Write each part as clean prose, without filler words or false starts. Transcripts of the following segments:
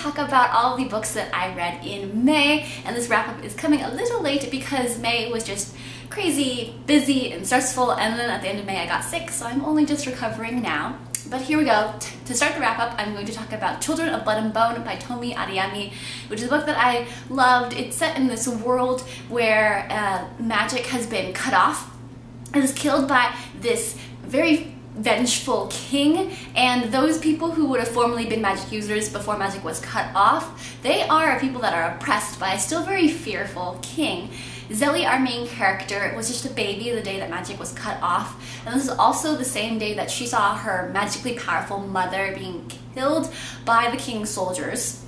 talk about all the books that I read in May, and this wrap-up is coming a little late because May was just crazy, busy, and stressful, and then at the end of May I got sick, so I'm only just recovering now. But here we go. To start the wrap-up, I'm going to talk about Children of Blood and Bone by Tomi Adeyemi, which is a book that I loved. It's set in this world where magic has been cut off and is killed by this very vengeful king, and those people who would have formerly been magic users before magic was cut off, they are people that are oppressed by a still very fearful king. Zelly, our main character, was just a baby the day that magic was cut off, and this is also the same day that she saw her magically powerful mother being killed by the king's soldiers.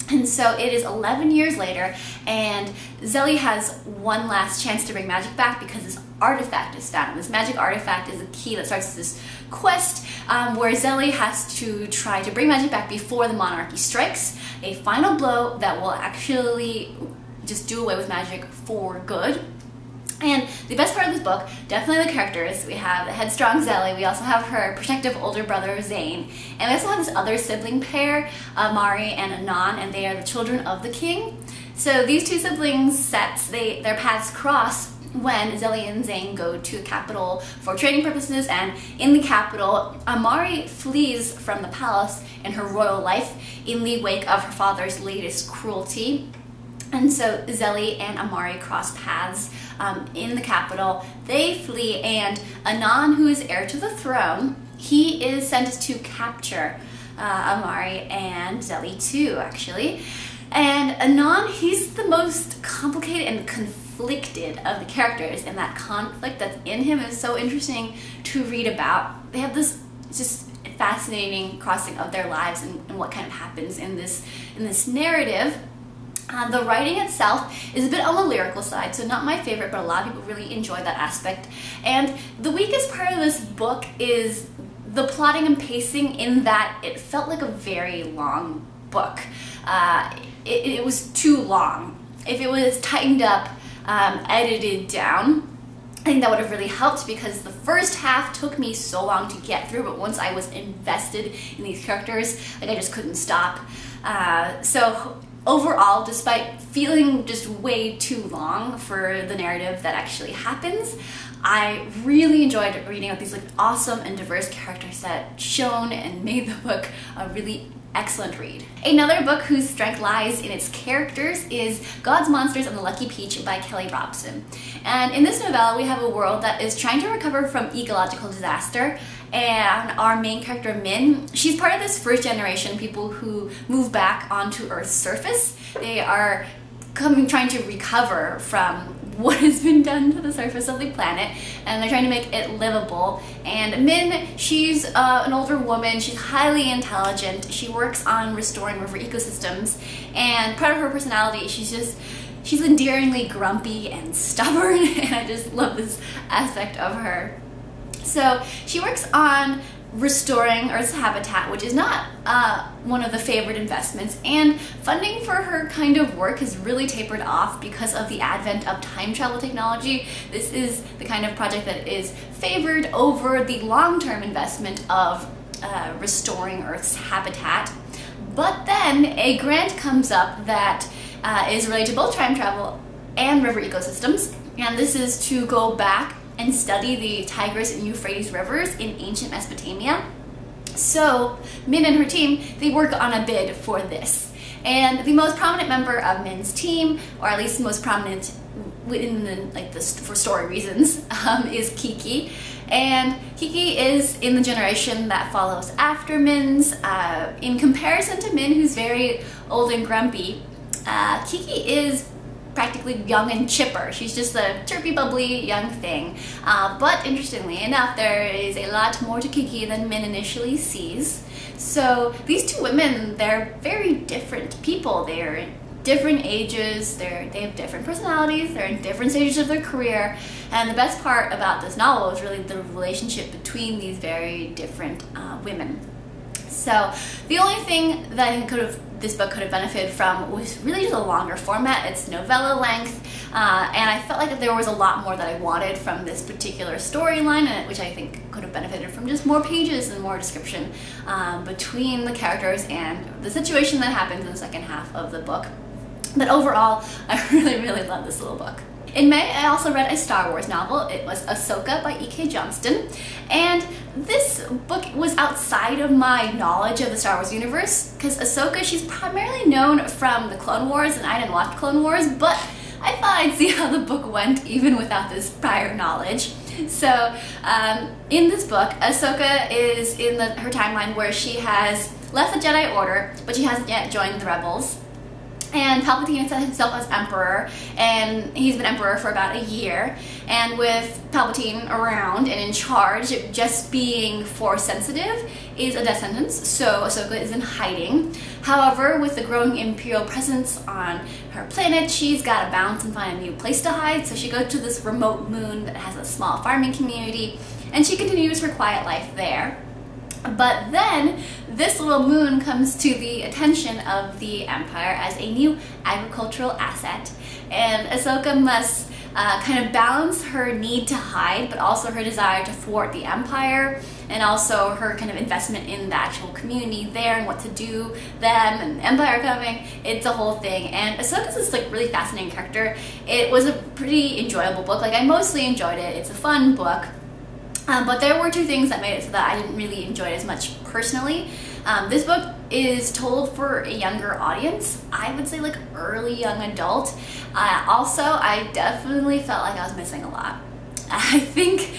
And so it is 11 years later, and Zelly has one last chance to bring magic back because this artifact is found. This magic artifact is a key that starts this quest where Zelly has to try to bring magic back before the monarchy strikes a final blow that will actually just do away with magic for good. And the best part of this book, definitely the characters. We have the headstrong Zelly, we also have her protective older brother Zane, and we also have this other sibling pair, Mari and Anon, and they are the children of the king. So these two siblings sets, their paths cross when Zelly and Zane go to the capital for training purposes, and in the capital, Mari flees from the palace and her royal life in the wake of her father's latest cruelty. And so Zelly and Amari cross paths in the capital. They flee, and Anon, who is heir to the throne, he is sent to capture Amari and Zelly too, actually. And Anon, he's the most complicated and conflicted of the characters, and that conflict that's in him is so interesting to read about. They have this just fascinating crossing of their lives and what kind of happens in this narrative. The writing itself is a bit on the lyrical side, so not my favorite, but a lot of people really enjoy that aspect. And the weakest part of this book is the plotting and pacing, in that it felt like a very long book. It was too long. If it was tightened up, edited down, I think that would have really helped, because the first half took me so long to get through, but once I was invested in these characters, like, I just couldn't stop. So overall, despite feeling just way too long for the narrative that actually happens, I really enjoyed reading about these awesome and diverse characters that shone and made the book a really excellent read. Another book whose strength lies in its characters is God's Monsters and the Lucky Peach by Kelly Robson. And in this novella, we have a world that is trying to recover from ecological disaster, and our main character, Min, she's part of this first generation people who move back onto Earth's surface. They are trying to recover from what has been done to the surface of the planet, and they're trying to make it livable. And Min, she's an older woman, she's highly intelligent, she works on restoring river ecosystems, and part of her personality, she's endearingly grumpy and stubborn, and I just love this aspect of her. So she works on restoring Earth's habitat, which is not one of the favored investments, and funding for her kind of work has really tapered off because of the advent of time travel technology. This is the kind of project that is favored over the long-term investment of restoring Earth's habitat. But then a grant comes up that is related to both time travel and river ecosystems, and this is to go back and study the Tigris and Euphrates rivers in ancient Mesopotamia. So Min and her team, they work on a bid for this. And the most prominent member of Min's team, or at least the most prominent within for story reasons, is Kiki. And Kiki is in the generation that follows after Min's. In comparison to Min, who's very old and grumpy, Kiki is practically young and chipper. She's just a chirpy, bubbly young thing. But interestingly enough, there is a lot more to Kiki than Min initially sees. So these two women, they're very different people. They're in different ages, they have different personalities, they're in different stages of their career, and the best part about this novel is really the relationship between these very different women. So the only thing that I could have this book could have benefited from was really just a longer format. It's novella length, and I felt like there was a lot more that I wanted from this particular storyline, which I think could have benefited from just more pages and more description between the characters and the situation that happens in the second half of the book. But overall, I really love this little book. In May, I also read a Star Wars novel. It was Ahsoka by E.K. Johnston, and this book was outside of my knowledge of the Star Wars universe, because Ahsoka, she's primarily known from the Clone Wars, and I didn't watch Clone Wars, but I thought I'd see how the book went even without this prior knowledge. So in this book, Ahsoka is in her timeline where she has left the Jedi Order, but she hasn't yet joined the Rebels. And Palpatine set himself as Emperor, and he's been Emperor for about a year. And with Palpatine around and in charge, just being Force sensitive is a death sentence, so Ahsoka is in hiding. However, with the growing Imperial presence on her planet, she's got to bounce and find a new place to hide, so she goes to this remote moon that has a small farming community, and she continues her quiet life there. But then, this little moon comes to the attention of the Empire as a new agricultural asset, and Ahsoka must kind of balance her need to hide, but also her desire to thwart the Empire, and also her kind of investment in the actual community there and what to do them, and the Empire coming. It's a whole thing, and Ahsoka's this like really fascinating character. It was a pretty enjoyable book. Like, I mostly enjoyed it. It's a fun book. But there were two things that made it so that I didn't really enjoy it as much personally. This book is told for a younger audience. I would say like early young adult. Also, I definitely felt like I was missing a lot. I think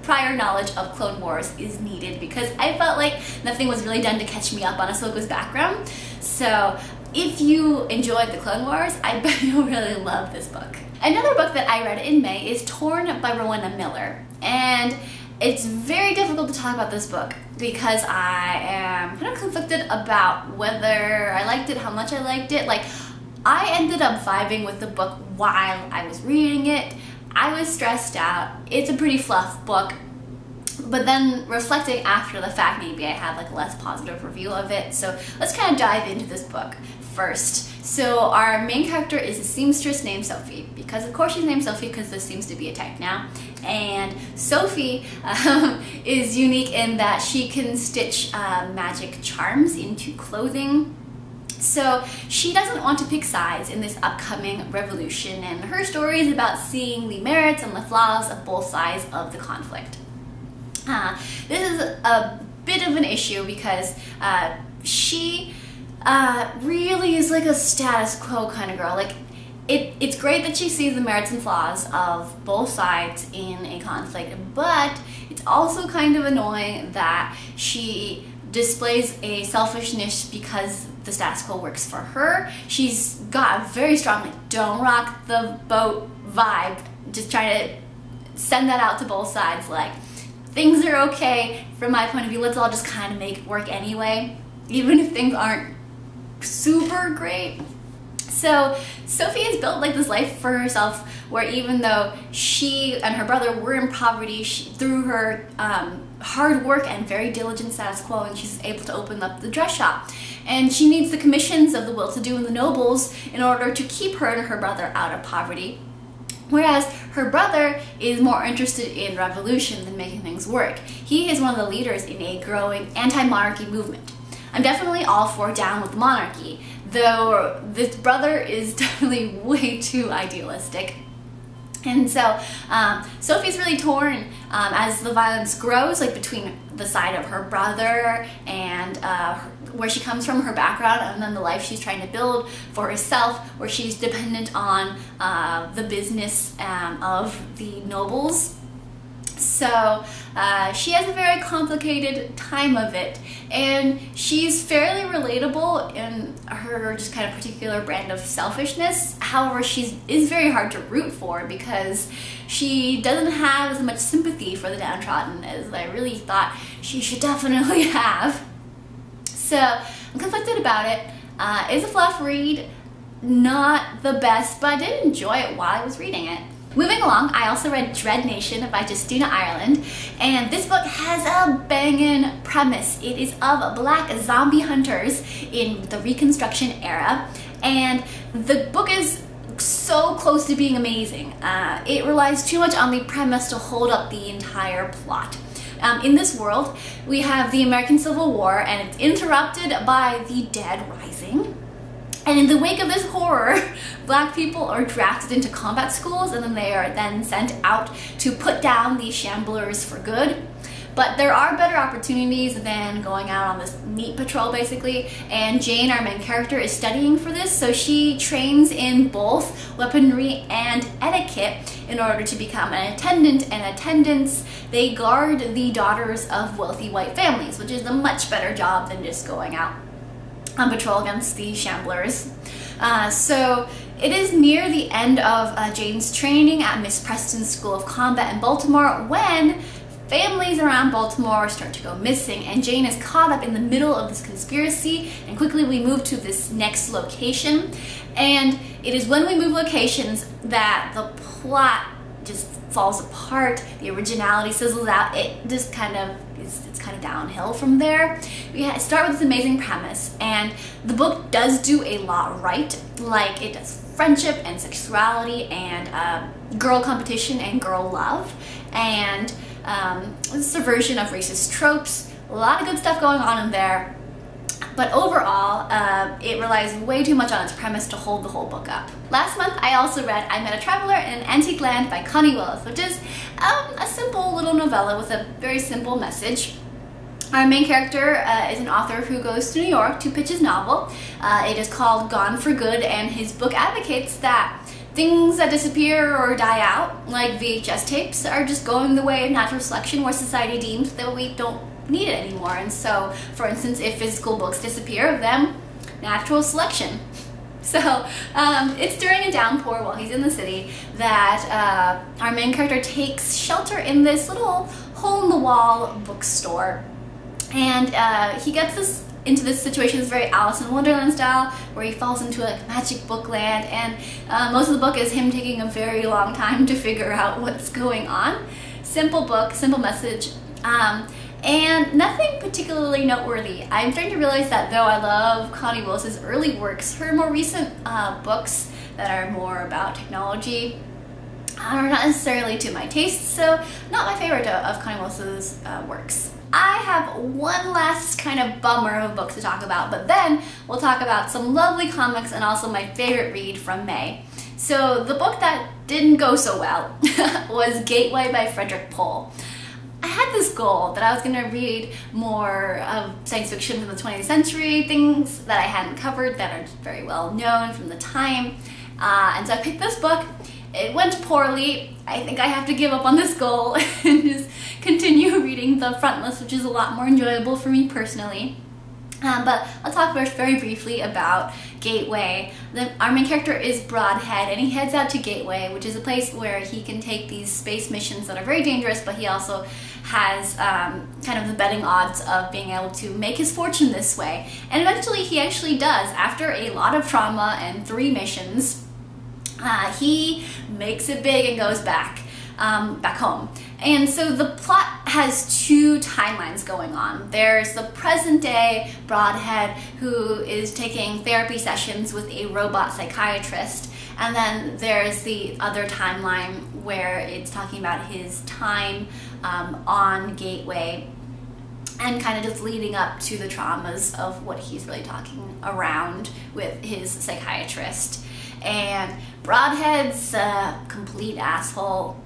prior knowledge of Clone Wars is needed, because I felt like nothing was really done to catch me up on Ahsoka's background. So if you enjoyed the Clone Wars, I bet you'll really love this book. Another book that I read in May is Torn by Rowenna Miller, and it's very difficult to talk about this book because I am kind of conflicted about whether I liked it, how much I liked it. Like, I ended up vibing with the book while I was reading it. I was stressed out. It's a pretty fluff book, but then reflecting after the fact, maybe I have like a less positive review of it. So let's kind of dive into this book first. So our main character is a seamstress named Sophie, because of course she's named Sophie because this seems to be a type now. And Sophie is unique in that she can stitch magic charms into clothing. So she doesn't want to pick sides in this upcoming revolution, and her story is about seeing the merits and the flaws of both sides of the conflict. This is a bit of an issue because she really is like a status quo kind of girl. Like, it's great that she sees the merits and flaws of both sides in a conflict, but it's also kind of annoying that she displays a selfishness because the status quo works for her. She's got a very strong like, don't rock the boat vibe, just trying to send that out to both sides, like, things are okay from my point of view, let's all just kind of make it work anyway, even if things aren't super great. So Sophie has built like this life for herself where even though she and her brother were in poverty, through her hard work and very diligent status quo, and she's able to open up the dress shop. And she needs the commissions of the well-to-do and the nobles in order to keep her and her brother out of poverty. Whereas her brother is more interested in revolution than making things work. He is one of the leaders in a growing anti-monarchy movement. I'm definitely all for down with the monarchy, though this brother is definitely way too idealistic. And so Sophie's really torn as the violence grows, like between the side of her brother and where she comes from, her background, and then the life she's trying to build for herself, where she's dependent on the business of the nobles. So she has a very complicated time of it, and she's fairly relatable in her just kind of particular brand of selfishness. However, she is very hard to root for because she doesn't have as much sympathy for the downtrodden as I really thought she should definitely have. So I'm conflicted about it. It's a fluff read, not the best, but I did enjoy it while I was reading it. Moving along, I also read Dredd Nation by Justina Ireland, and this book has a banging premise. It is of black zombie hunters in the Reconstruction era, and the book is so close to being amazing. It relies too much on the premise to hold up the entire plot. In this world, we have the American Civil War, and it's interrupted by the Dead Rising. And in the wake of this horror, black people are drafted into combat schools, and then they are then sent out to put down these shamblers for good. But there are better opportunities than going out on this meat patrol, basically. And Jane, our main character, is studying for this, so she trains in both weaponry and etiquette in order to become an attendant. And attendants, they guard the daughters of wealthy white families, which is a much better job than just going out on patrol against the shamblers. So it is near the end of Jane's training at Miss Preston's School of Combat in Baltimore when families around Baltimore start to go missing, and Jane is caught up in the middle of this conspiracy, and quickly we move to this next location. And it is when we move locations that the plot just falls apart, the originality sizzles out. It just kind of it's kind of downhill from there. We start with this amazing premise, and the book does do a lot right. Like, it does friendship and sexuality and girl competition and girl love, and subversion of racist tropes. A lot of good stuff going on in there. But overall, it relies way too much on its premise to hold the whole book up. Last month, I also read I Met a Traveler in an Antique Land by Connie Willis, which is a simple little novella with a very simple message. Our main character is an author who goes to New York to pitch his novel. It is called Gone for Good, and his book advocates that things that disappear or die out, like VHS tapes, are just going the way of natural selection, where society deems that we don't need it anymore. And so, for instance, if physical books disappear, then natural selection. So it's during a downpour while he's in the city that our main character takes shelter in this little hole-in-the-wall bookstore. And he gets into this situation that's very Alice in Wonderland style, where he falls into a magic book land, and most of the book is him taking a very long time to figure out what's going on. Simple book, simple message. And nothing particularly noteworthy. I'm starting to realize that though I love Connie Willis's early works, her more recent books that are more about technology are not necessarily to my taste, so not my favorite of Connie Willis's works. I have one last kind of bummer of a book to talk about, but then we'll talk about some lovely comics and also my favorite read from May. So the book that didn't go so well was Gateway by Frederik Pohl. I had this goal that I was going to read more of science fiction from the 20th century, things that I hadn't covered that are very well known from the time, and so I picked this book. It went poorly. I think I have to give up on this goal and just continue reading the frontlist, which is a lot more enjoyable for me personally. But I'll talk very briefly about Gateway. Our main character is Broadhead, and he heads out to Gateway, which is a place where he can take these space missions that are very dangerous, but he also has kind of the betting odds of being able to make his fortune this way. And eventually he actually does. After a lot of trauma and 3 missions, he makes it big and goes back home. And so the plot has 2 timelines going on. There's the present day Broadhead, who is taking therapy sessions with a robot psychiatrist, and then there's the other timeline where it's talking about his time on Gateway and kind of just leading up to the traumas of what he's really talking around with his psychiatrist. And Broadhead's a complete asshole.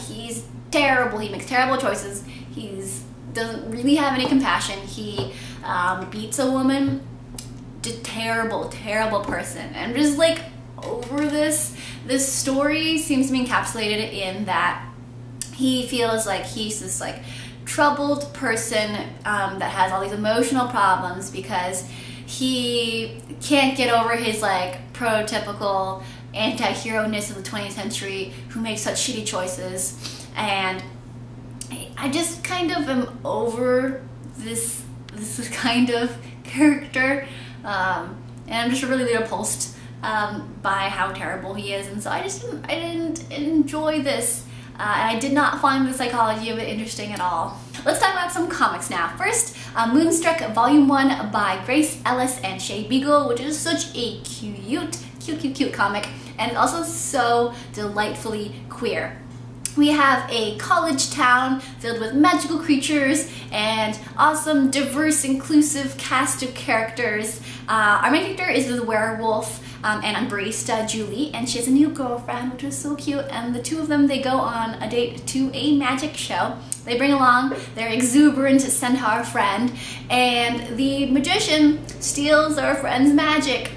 He's terrible. He makes terrible choices. He doesn't really have any compassion. He beats a woman. Just terrible person. And just like over this story seems to be encapsulated in that he feels like he's this like troubled person that has all these emotional problems because he can't get over his like prototypical anti-hero-ness of the 20th century who makes such shitty choices. And I just kind of am over this kind of character, and I'm just really repulsed by how terrible he is, and so I didn't enjoy this. And I did not find the psychology of it interesting at all. Let's talk about some comics now. First, Moonstruck Volume 1 by Grace Ellis and Shae Beagle, which is such a cute comic, and also so delightfully queer. We have a college town filled with magical creatures and awesome, diverse, inclusive cast of characters. Our main character is the werewolf, and I'm barista Julie, and she has a new girlfriend, which is so cute, and the two of them, they go on a date to a magic show. They bring along their exuberant centaur friend, and the magician steals our friend's magic.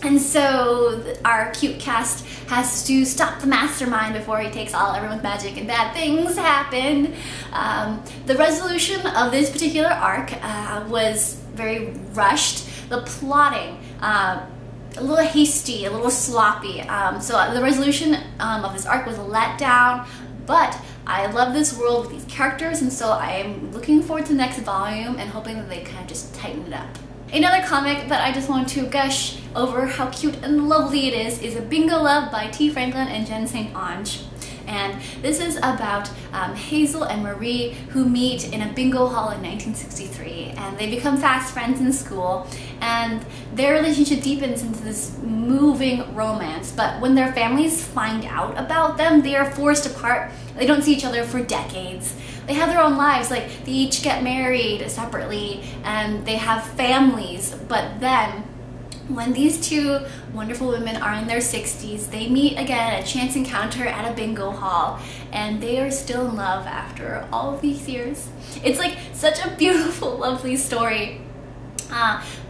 And so our cute cast has to stop the mastermind before he takes everyone's magic and bad things happen. The resolution of this particular arc was very rushed. The plotting, a little hasty, a little sloppy. So the resolution of this arc was a letdown, but I love this world with these characters, and so I am looking forward to the next volume and hoping that they kind of just tighten it up. Another comic that I just want to gush over how cute and lovely it is a Bingle Love by T. Franklin and Jenn St-Onge. And this is about Hazel and Marie, who meet in a bingo hall in 1963, and they become fast friends in school, and their relationship deepens into this moving romance. But when their families find out about them, they are forced apart. They don't see each other for decades. They have their own lives, like they each get married separately and they have families, but then when these two wonderful women are in their 60s, they meet again at a chance encounter at a bingo hall, and they are still in love after all of these years. It's like such a beautiful, lovely story.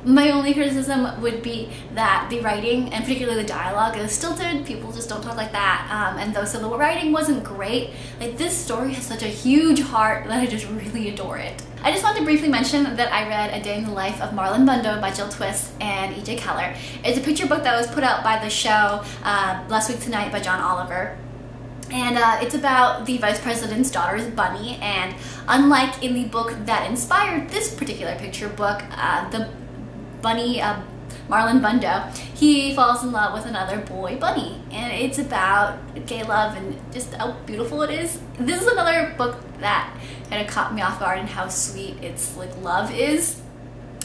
My only criticism would be that the writing, and particularly the dialogue, is stilted. People just don't talk like that, and so the writing wasn't great. Like, this story has such a huge heart that I just really adore it. I just want to briefly mention that I read A Day in the Life of Marlon Bundo by Twiss and E.J. Keller. It's a picture book that was put out by the show Last Week Tonight by John Oliver. And it's about the vice president's daughter's bunny, and unlike in the book that inspired this particular picture book, the bunny, Marlon Bundo, he falls in love with another boy bunny, and it's about gay love and just how beautiful it is. This is another book that kind of caught me off guard and how sweet its love is.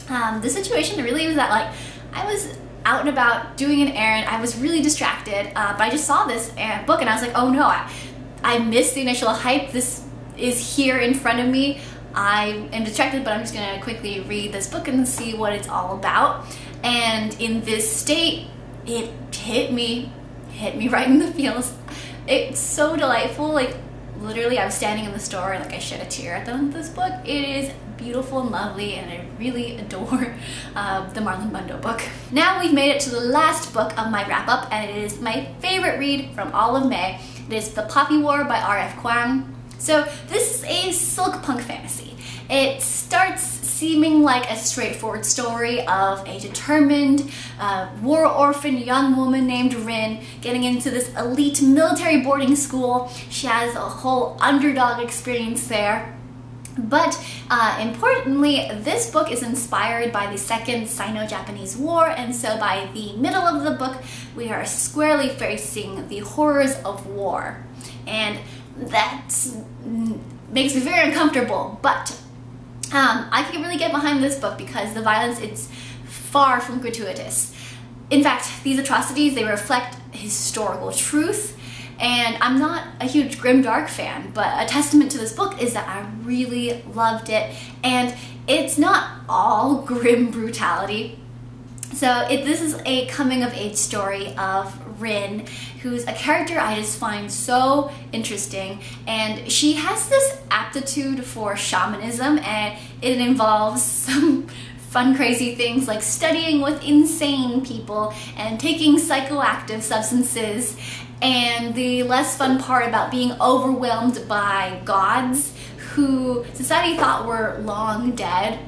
The situation really was that I was out and about doing an errand. I was really distracted, but I just saw this book and I was like, oh no, I missed the initial hype. This is here in front of me. I am distracted, but I'm just gonna quickly read this book and see what it's all about. And in this state, it hit me right in the feels. It's so delightful. Literally, I was standing in the store and I shed a tear at the end of this book. It is beautiful and lovely, and I really adore the Marlon Bundo book. Now we've made it to the last book of my wrap-up, and it is my favorite read from all of May. It is The Poppy War by RF Kuang. So this is a silk punk fantasy. It starts seeming like a straightforward story of a determined war orphan young woman named Rin getting into this elite military boarding school. She has a whole underdog experience there. But importantly, this book is inspired by the Second Sino-Japanese War, and so by the middle of the book, we are squarely facing the horrors of war. And that makes me very uncomfortable, but I can really get behind this book because the violence, it's far from gratuitous. In fact, these atrocities, they reflect historical truth, and I'm not a huge grimdark fan, but a testament to this book is that I really loved it, and it's not all grim brutality. So this is a coming-of-age story of Rin, who's a character I just find so interesting, and she has this aptitude for shamanism, and it involves some fun, crazy things like studying with insane people and taking psychoactive substances, and the less fun part about being overwhelmed by gods who society thought were long dead.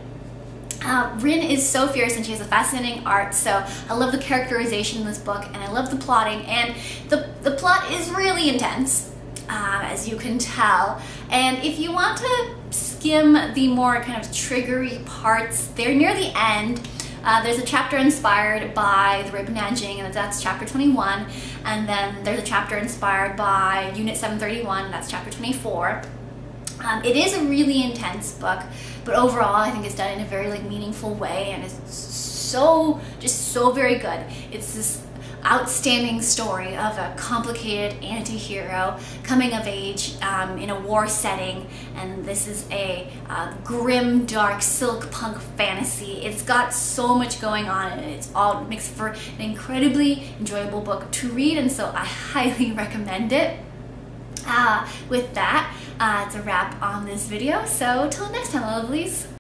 Rin is so fierce and she has a fascinating art, so I love the characterization in this book, and I love the plotting, and the plot is really intense, as you can tell. And if you want to skim the more kind of triggery parts, they're near the end. There's a chapter inspired by the Ribbon Nanjing, and that's chapter 21. And then there's a chapter inspired by Unit 731, that's chapter 24. It is a really intense book, but overall I think it's done in a very like meaningful way, and it's just so very good. It's this outstanding story of a complicated anti-hero coming of age in a war setting, and this is a grim, dark, silk punk fantasy. It's got so much going on, and it's all makes for an incredibly enjoyable book to read, and so I highly recommend it. With that, it's a wrap on this video, so till next time, lovelies.